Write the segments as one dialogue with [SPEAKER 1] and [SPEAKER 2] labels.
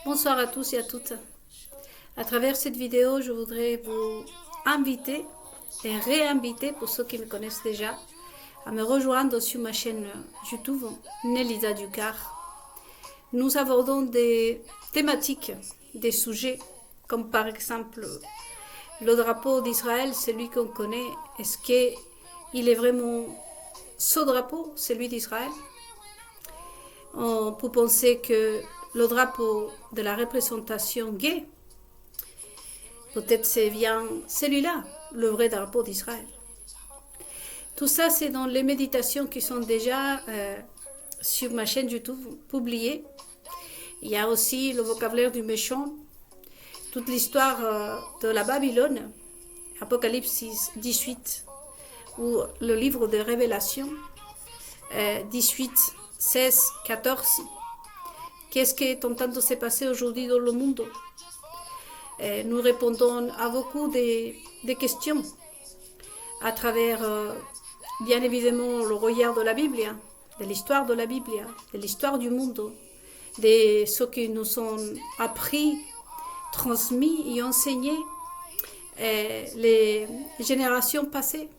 [SPEAKER 1] Bonsoir à tous et à toutes. À travers cette vidéo, je voudrais vous inviter et réinviter, pour ceux qui me connaissent déjà, à me rejoindre sur ma chaîne YouTube, Nelisa Ducar. Nous abordons des thématiques, des sujets, comme par exemple le drapeau d'Israël, celui qu'on connaît. Est-ce qu'il est vraiment ce drapeau, celui d'Israël? On peut penser que le drapeau de la représentation gay, peut-être c'est bien celui-là, le vrai drapeau d'Israël. Tout ça, c'est dans les méditations qui sont déjà sur ma chaîne YouTube publiées. Il y a aussi le vocabulaire du méchant, toute l'histoire de la Babylone, Apocalypse 18, ou le livre de Révélation 18, 16, 14. Qu'est-ce qui est en train de se passer aujourd'hui dans le monde? Nous répondons à beaucoup de questions à travers, bien évidemment, le regard de la Bible, de l'histoire de la Bible, de l'histoire du monde, de ce qui nous sont appris, transmis et enseignés les générations passées,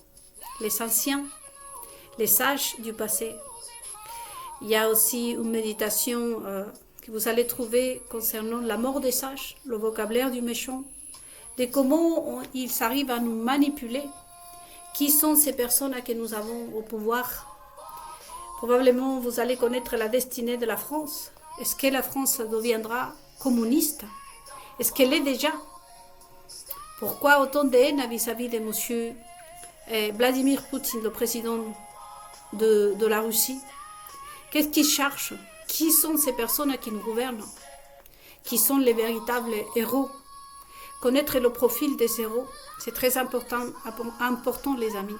[SPEAKER 1] les anciens, les sages du passé. Il y a aussi une méditation que vous allez trouver concernant la mort des sages, le vocabulaire du méchant, de comment ils arrivent à nous manipuler, qui sont ces personnes que nous avons au pouvoir. Probablement, vous allez connaître la destinée de la France. Est-ce que la France deviendra communiste? Est-ce qu'elle est déjà? Pourquoi autant de haine vis-à-vis de M. Vladimir Poutine, le président de la Russie? Qu'est-ce qu'ils cherchent? Qui sont ces personnes qui nous gouvernent? Qui sont les véritables héros? Connaître le profil des héros, c'est très important, les amis.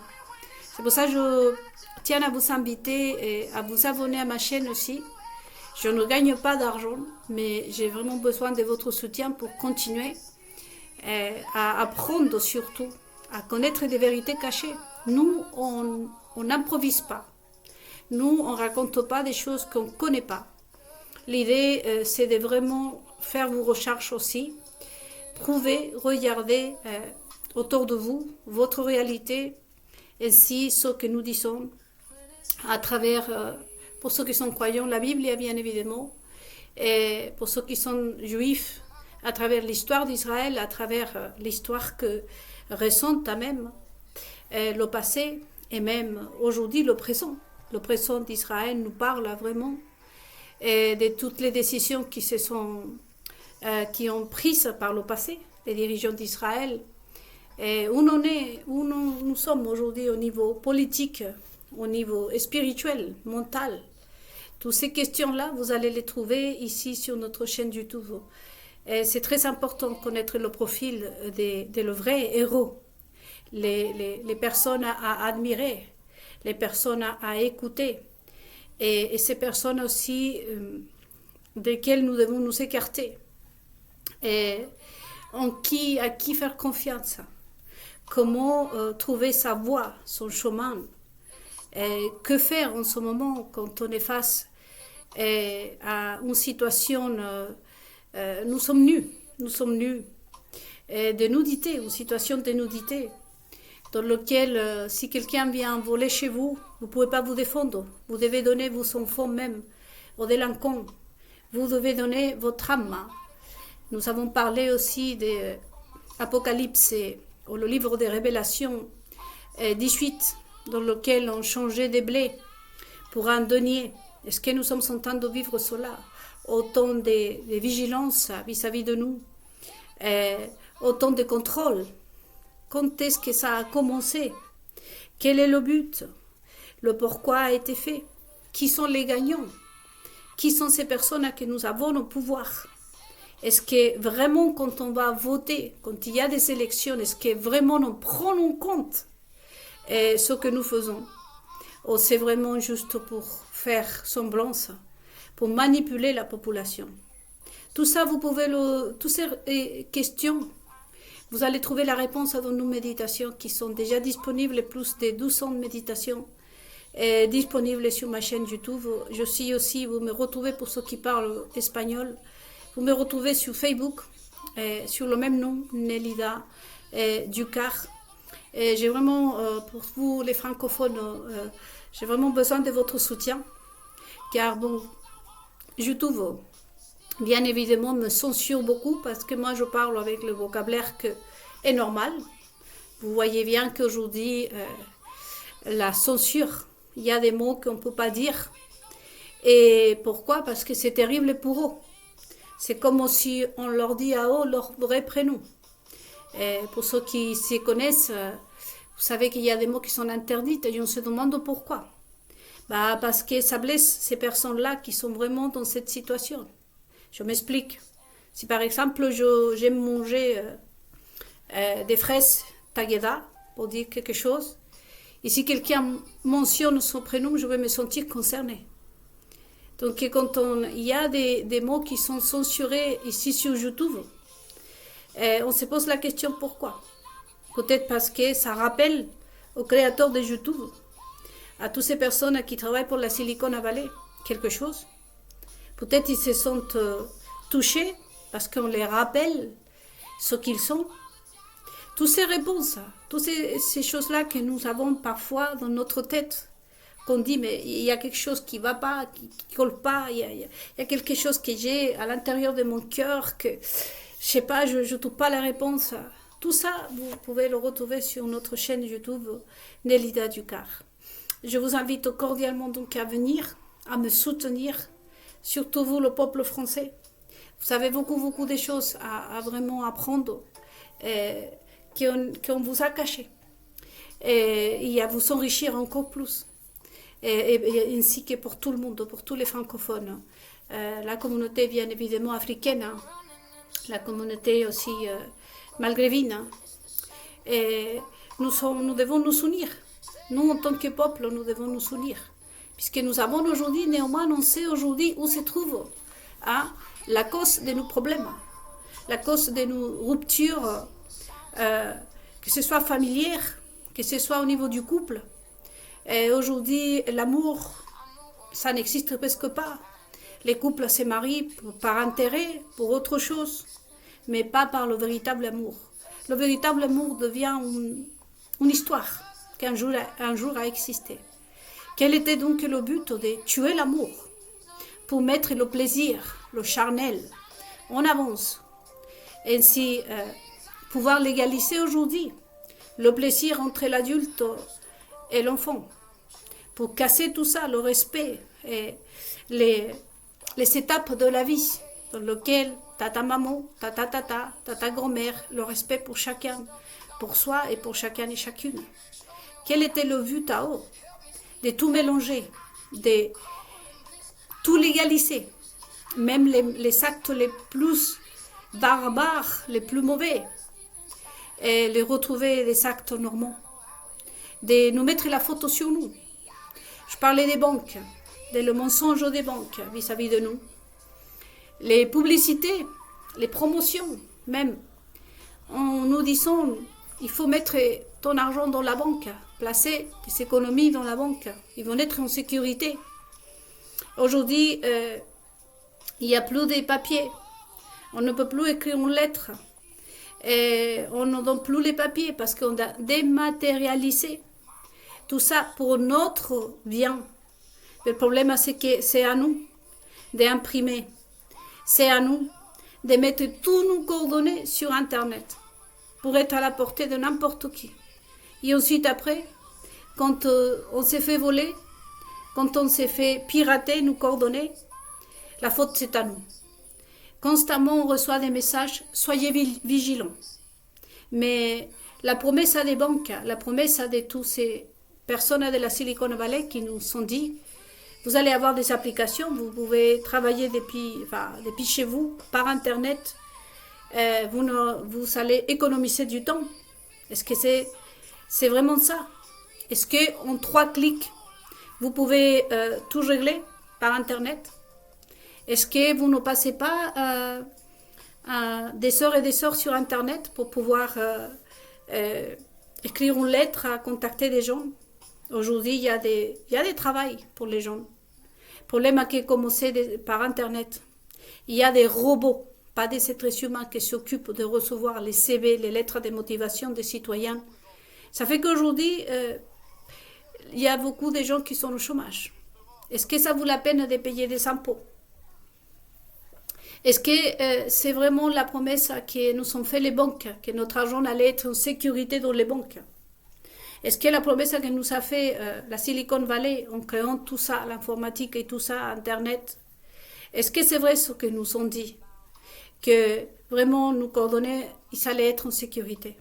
[SPEAKER 1] C'est pour ça que je tiens à vous inviter et à vous abonner à ma chaîne aussi. Je ne gagne pas d'argent, mais j'ai vraiment besoin de votre soutien pour continuer à apprendre surtout, à connaître des vérités cachées. Nous, on n'improvise pas. Nous, on ne raconte pas des choses qu'on ne connaît pas. L'idée, c'est de vraiment faire vos recherches aussi, prouver, regarder autour de vous, votre réalité, ainsi ce que nous disons à travers, pour ceux qui sont croyants, la Bible, bien évidemment, et pour ceux qui sont juifs, à travers l'histoire d'Israël, à travers l'histoire que ressent même le passé et même aujourd'hui le présent. Le présent d'Israël nous parle vraiment de toutes les décisions qui ont prises par le passé, les dirigeants d'Israël, et où nous sommes aujourd'hui au niveau politique, au niveau spirituel, mental. Toutes ces questions-là, vous allez les trouver ici sur notre chaîne YouTube. Et c'est très important de connaître le profil de le vrai héros, les personnes à admirer, les personnes à écouter, et ces personnes aussi desquelles nous devons nous écarter, et à qui faire confiance, comment trouver sa voie, son chemin, et que faire en ce moment quand on est face à une situation, nous sommes nus, de nudité, une situation de nudité, dans lequel, si quelqu'un vient voler chez vous, vous ne pouvez pas vous défendre. Vous devez donner vos enfants même aux délinquants. Vous devez donner votre âme. Nous avons parlé aussi de l'Apocalypse, ou le livre des Révélations 18, dans lequel on changeait des blés pour un denier. Est-ce que nous sommes en train de vivre cela? Autant de vigilance vis-à-vis de nous, autant de contrôle. Quand est-ce que ça a commencé? Quel est le but? Le pourquoi a été fait? Qui sont les gagnants? Qui sont ces personnes que nous avons au pouvoir? Est-ce que vraiment quand on va voter, quand il y a des élections, est-ce que vraiment on prend en compte ce que nous faisons? Ou c'est vraiment juste pour faire semblance, pour manipuler la population? Tout ça, toutes ces questions, vous allez trouver la réponse dans nos méditations qui sont déjà disponibles, plus de 1200 méditations disponibles sur ma chaîne YouTube. Je suis aussi, vous me retrouvez pour ceux qui parlent espagnol, Vous me retrouvez sur Facebook, sur le même nom, Nelida Ducar. Et j'ai vraiment, pour vous les francophones, j'ai vraiment besoin de votre soutien. Car bon, YouTube, bien évidemment, me censure beaucoup parce que moi, je parle avec le vocabulaire que est normal. Vous voyez bien qu'aujourd'hui, la censure, il y a des mots qu'on ne peut pas dire. Et pourquoi? Parce que c'est terrible pour eux. C'est comme si on leur dit à eux leur vrai prénom. Et pour ceux qui s'y connaissent, vous savez qu'il y a des mots qui sont interdits et on se demande pourquoi. Parce que ça blesse ces personnes-là qui sont vraiment dans cette situation. Je m'explique. Si par exemple j'aime manger des fraises tagueda, pour dire quelque chose, et si quelqu'un mentionne son prénom, je vais me sentir concernée. Donc quand il y a des mots qui sont censurés ici sur YouTube, on se pose la question pourquoi. Peut-être parce que ça rappelle aux créateurs de YouTube, à toutes ces personnes qui travaillent pour la Silicon Valley, quelque chose. Peut-être ils se sentent touchés parce qu'on les rappelle ce qu'ils sont. Toutes ces réponses, toutes ces choses-là que nous avons parfois dans notre tête, qu'on dit mais il y a quelque chose qui ne va pas, qui ne colle pas, il y a quelque chose que j'ai à l'intérieur de mon cœur, que je ne sais pas, je ne trouve pas la réponse. Tout ça, vous pouvez le retrouver sur notre chaîne YouTube Nelida Ducar. Je vous invite cordialement donc à venir, à me soutenir, surtout vous, le peuple français. Vous savez beaucoup de choses à vraiment apprendre qu'on vous a cachées et à vous enrichir encore plus. Et ainsi que pour tout le monde, pour tous les francophones. La communauté bien évidemment africaine, la communauté aussi maghrébine. Et nous devons nous unir. Nous, en tant que peuple, nous devons nous unir. Puisque nous avons aujourd'hui, néanmoins, on sait aujourd'hui où se trouve la cause de nos problèmes, la cause de nos ruptures, que ce soit familière, que ce soit au niveau du couple. Et aujourd'hui, l'amour, ça n'existe presque pas. Les couples se marient par intérêt, pour autre chose, mais pas par le véritable amour. Le véritable amour devient une histoire qu'un jour a existé. Quel était donc le but de tuer l'amour pour mettre le plaisir, le charnel, en avance? Ainsi, pouvoir légaliser aujourd'hui le plaisir entre l'adulte et l'enfant, pour casser tout ça, le respect et les étapes de la vie, dans lesquelles tata-maman, tata-grand-mère, le respect pour chacun, pour soi et pour chacun et chacune. Quel était le but à eux? De tout mélanger, de tout légaliser, même les actes les plus barbares, les plus mauvais, et les retrouver des actes normaux, de nous mettre la faute sur nous. Je parlais des banques, le mensonge des banques vis-à-vis de nous. Les publicités, les promotions, même, en nous disant, il faut mettre ton argent dans la banque, placer tes économies dans la banque, ils vont être en sécurité. Aujourd'hui, il n'y a plus de papiers, on ne peut plus écrire une lettre, et on ne donne plus les papiers parce qu'on a dématérialisé tout ça pour notre bien. Le problème, c'est que c'est à nous d'imprimer, c'est à nous de mettre tous nos coordonnées sur Internet pour être à la portée de n'importe qui. Et ensuite, après, quand on s'est fait voler, quand on s'est fait pirater nos coordonnées, la faute, c'est à nous. Constamment, on reçoit des messages, soyez vigilants. Mais la promesse des banques, la promesse de toutes ces personnes de la Silicon Valley qui nous ont dit, vous allez avoir des applications, vous pouvez travailler depuis chez vous, par Internet, vous allez économiser du temps. Est-ce que c'est vraiment ça? Est-ce qu'en 3 clics, vous pouvez tout régler par Internet? Est-ce que vous ne passez pas des heures et des heures sur Internet pour pouvoir écrire une lettre, à contacter des gens? Aujourd'hui, il y a des travails pour les gens. Le problème a commencé par Internet. Il y a des robots, pas des êtres humains qui s'occupent de recevoir les CV, les lettres de motivation des citoyens. Ça fait qu'aujourd'hui, il y a beaucoup de gens qui sont au chômage. Est-ce que ça vaut la peine de payer des impôts? Est-ce que c'est vraiment la promesse que nous ont fait les banques, que notre argent allait être en sécurité dans les banques? Est-ce que la promesse que nous a fait la Silicon Valley en créant tout ça, l'informatique et tout ça, Internet, est-ce que c'est vrai ce que nous ont dit? Que vraiment nous coordonner, il allait être en sécurité?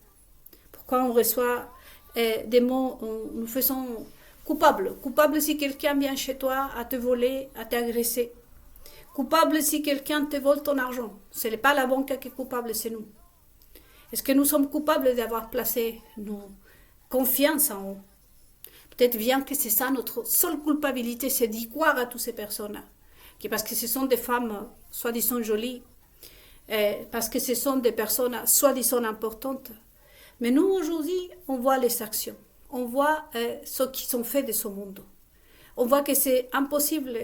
[SPEAKER 1] Pourquoi on reçoit des mots, nous faisons coupable? Coupable si quelqu'un vient chez toi à te voler, à t'agresser. Coupable si quelqu'un te vole ton argent. Ce n'est pas la banque qui est coupable, c'est nous. Est-ce que nous sommes coupables d'avoir placé nos confiance en eux? Peut-être bien que c'est ça notre seule culpabilité, c'est d'y croire à toutes ces personnes. Parce que ce sont des femmes soi-disant jolies, parce que ce sont des personnes soi-disant importantes. Mais nous, aujourd'hui, on voit les actions. On voit ce qui sont faits de ce monde. On voit que c'est impossible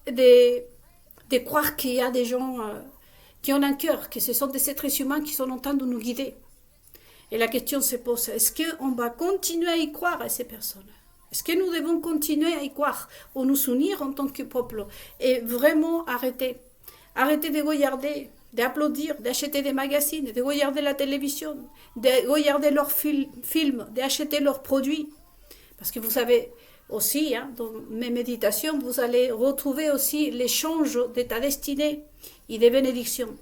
[SPEAKER 1] de croire qu'il y a des gens qui ont un cœur, que ce sont des êtres humains qui sont en train de nous guider. Et la question se pose, est-ce qu'on va continuer à y croire à ces personnes? Est-ce que nous devons continuer à y croire ou nous unir en tant que peuple et vraiment arrêter de regarder, d'applaudir, d'acheter des magazines, de regarder la télévision, de regarder leurs films, d'acheter leurs produits? Parce que vous savez aussi, dans mes méditations, vous allez retrouver aussi l'échange de ta destinée et des bénédictions.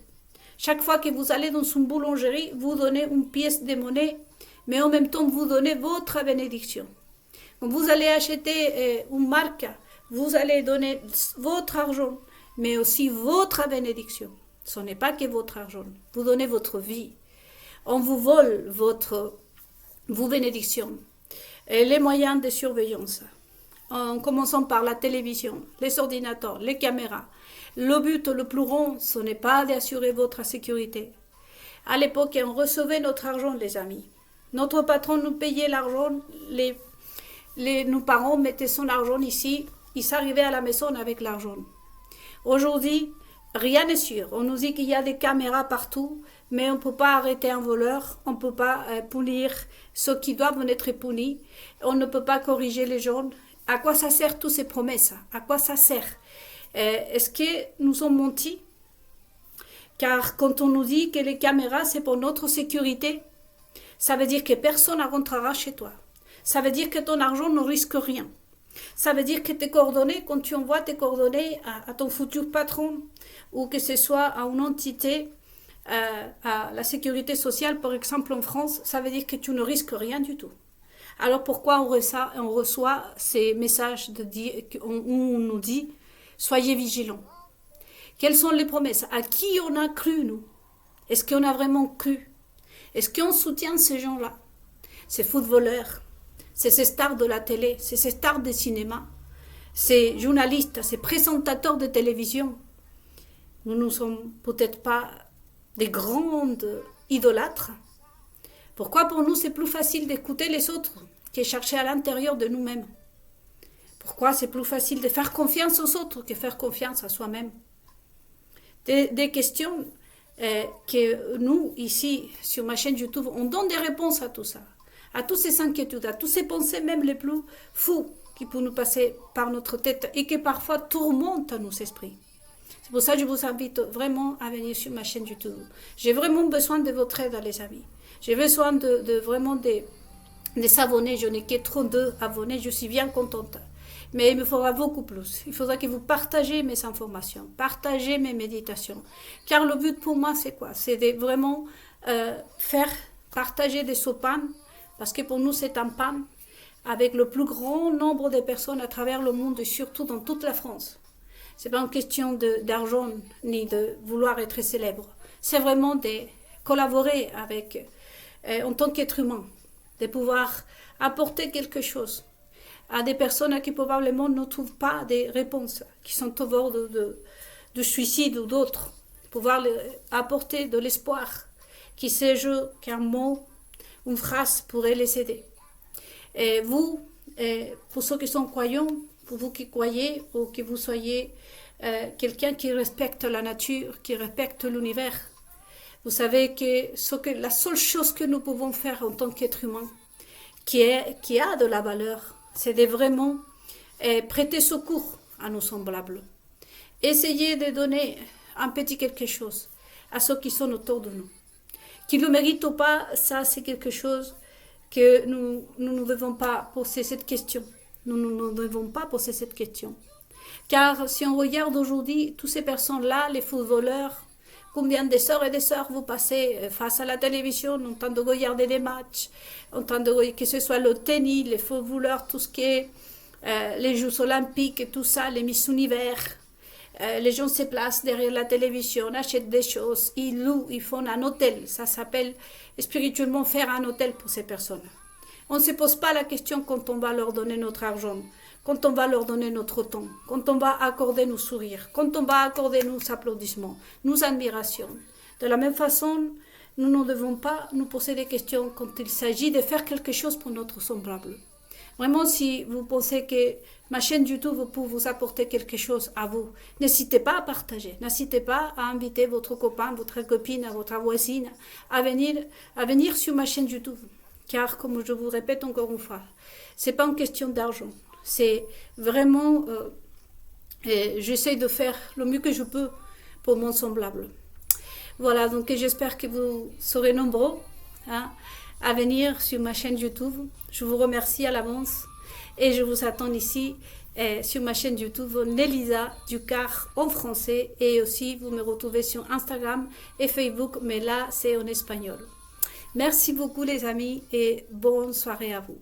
[SPEAKER 1] Chaque fois que vous allez dans une boulangerie, vous donnez une pièce de monnaie, mais en même temps, vous donnez votre bénédiction. Quand vous allez acheter une marque, vous allez donner votre argent, mais aussi votre bénédiction. Ce n'est pas que votre argent. Vous donnez votre vie. On vous vole vos bénédictions. Et les moyens de surveillance, en commençant par la télévision, les ordinateurs, les caméras. Le but le plus grand, ce n'est pas d'assurer votre sécurité. À l'époque, on recevait notre argent, les amis. Notre patron nous payait l'argent, nos parents mettaient son argent ici, ils arrivaient à la maison avec l'argent. Aujourd'hui, rien n'est sûr. On nous dit qu'il y a des caméras partout, mais on ne peut pas arrêter un voleur, on ne peut pas punir ceux qui doivent être punis, on ne peut pas corriger les gens. À quoi ça sert toutes ces promesses? À quoi ça sert? Est-ce que nous ont menti? Car quand on nous dit que les caméras, c'est pour notre sécurité, ça veut dire que personne ne rentrera chez toi. Ça veut dire que ton argent ne risque rien. Ça veut dire que tes coordonnées, quand tu envoies tes coordonnées à ton futur patron, ou que ce soit à une entité, à la sécurité sociale, par exemple en France, ça veut dire que tu ne risques rien du tout. Alors pourquoi on reçoit ces messages où on nous dit « Soyez vigilants ». Quelles sont les promesses? À qui on a cru, nous? Est-ce qu'on a vraiment cru? Est-ce qu'on soutient ces gens-là? Ces footballeurs, c'est ces stars de la télé, c'est ces stars de cinéma, ces journalistes, ces présentateurs de télévision. Nous ne sommes peut-être pas des grandes idolâtres. Pourquoi pour nous c'est plus facile d'écouter les autres que chercher à l'intérieur de nous-mêmes? Pourquoi c'est plus facile de faire confiance aux autres que faire confiance à soi-même? Des questions que nous, ici, sur ma chaîne YouTube, on donne des réponses à tout ça, à toutes ces inquiétudes, à toutes ces pensées, même les plus fous, qui peuvent nous passer par notre tête et qui parfois tourmentent nos esprits. C'est pour ça que je vous invite vraiment à venir sur ma chaîne YouTube. J'ai vraiment besoin de votre aide, les amis. J'ai besoin vraiment de s'abonner. Je n'ai que 32 abonnés, je suis bien contente. Mais il me faudra beaucoup plus. Il faudra que vous partagez mes informations, partagez mes méditations. Car le but pour moi, c'est quoi? C'est de vraiment faire partager des sopanes, parce que pour nous, c'est un pan avec le plus grand nombre de personnes à travers le monde et surtout dans toute la France. Ce n'est pas une question d'argent ni de vouloir être célèbre. C'est vraiment de collaborer avec, en tant qu'être humain, de pouvoir apporter quelque chose à des personnes qui probablement ne trouvent pas des réponses, qui sont au bord de suicide ou d'autres, pouvoir apporter de l'espoir, qui sait qu'un mot, une phrase pourrait les aider. Et vous, pour ceux qui sont croyants, pour vous qui croyez ou que vous soyez quelqu'un qui respecte la nature, qui respecte l'univers. Vous savez que la seule chose que nous pouvons faire en tant qu'être humain, qui a de la valeur, c'est de vraiment prêter secours à nos semblables. Essayer de donner un petit quelque chose à ceux qui sont autour de nous. Qu'ils le méritent ou pas, ça c'est quelque chose que nous ne devons pas poser cette question. Nous ne devons pas poser cette question. Car si on regarde aujourd'hui, toutes ces personnes-là, les footballeurs, combien de sœurs et de sœurs vous passez face à la télévision en train de regarder des matchs, en train de que ce soit le tennis, les footballeurs, tout ce qui est les Jeux olympiques et tout ça, les Miss Univers. Les gens se placent derrière la télévision, achètent des choses, ils louent, ils font un hôtel. Ça s'appelle spirituellement faire un hôtel pour ces personnes. On ne se pose pas la question quand on va leur donner notre argent, quand on va leur donner notre temps, quand on va accorder nos sourires, quand on va accorder nos applaudissements, nos admirations. De la même façon, nous ne devons pas nous poser des questions quand il s'agit de faire quelque chose pour notre semblable. Vraiment, si vous pensez que ma chaîne YouTube peut vous apporter quelque chose à vous, n'hésitez pas à partager, n'hésitez pas à inviter votre copain, votre copine, votre voisine à venir sur ma chaîne YouTube. Car, comme je vous répète encore une fois, ce n'est pas une question d'argent. C'est vraiment, j'essaie de faire le mieux que je peux pour mon semblable. Voilà, donc j'espère que vous serez nombreux à venir sur ma chaîne YouTube. Je vous remercie à l'avance et je vous attends ici sur ma chaîne YouTube Nelisa Ducar en français, et aussi vous me retrouvez sur Instagram et Facebook, mais là c'est en espagnol. Merci beaucoup les amis et bonne soirée à vous.